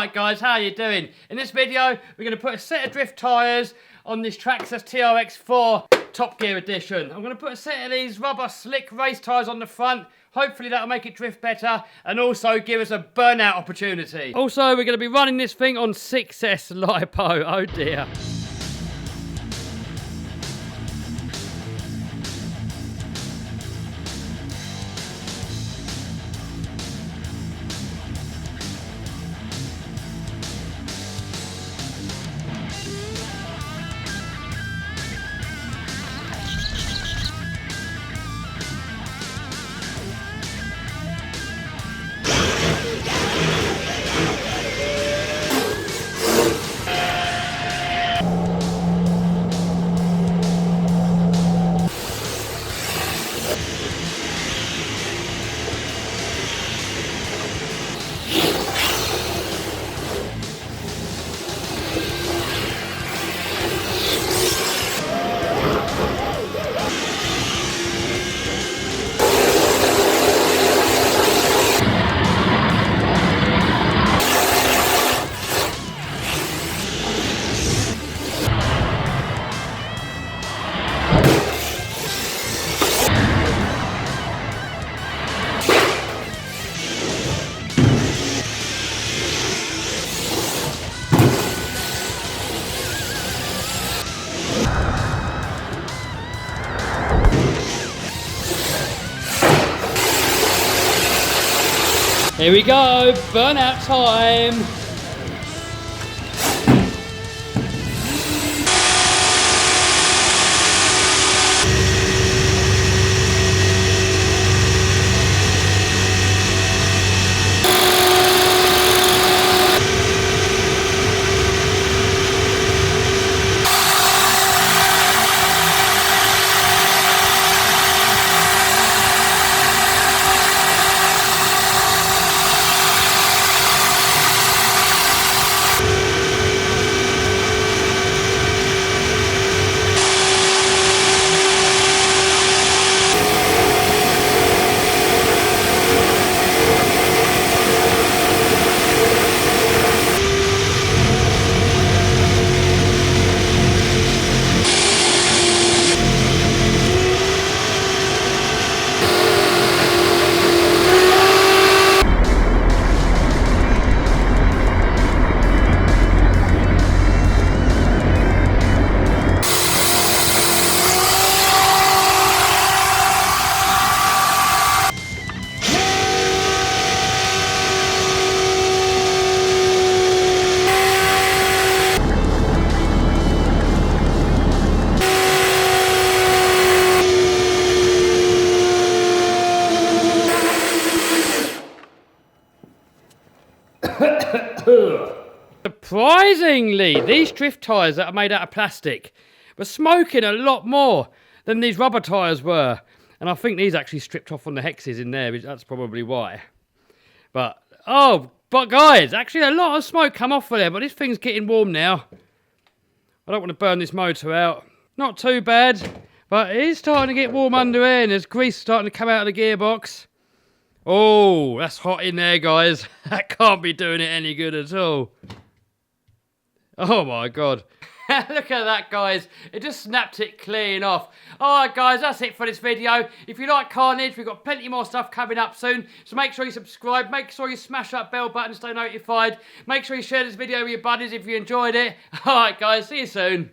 Alright guys, how are you doing? In this video, we're going to put a set of drift tyres on this Traxxas TRX-4 Top Gear Edition. I'm going to put a set of these rubber slick race tyres on the front. Hopefully that'll make it drift better and also give us a burnout opportunity. Also, we're going to be running this thing on 6S LiPo. Oh dear. Here we go, burnout time. Surprisingly, these drift tyres that are made out of plastic were smoking a lot more than these rubber tyres were. And I think these actually stripped off on the hexes in there, that's probably why. But guys, actually a lot of smoke come off of there, but this thing's getting warm now. I don't want to burn this motor out. Not too bad, but it is starting to get warm under here and there's grease starting to come out of the gearbox. Oh, that's hot in there, guys. That can't be doing it any good at all. Oh my god. Look at that, guys. It just snapped it clean off. Alright guys, that's it for this video. If you like carnage, we've got plenty more stuff coming up soon. So make sure you subscribe. Make sure you smash that bell button to stay notified. Make sure you share this video with your buddies if you enjoyed it. Alright guys, see you soon.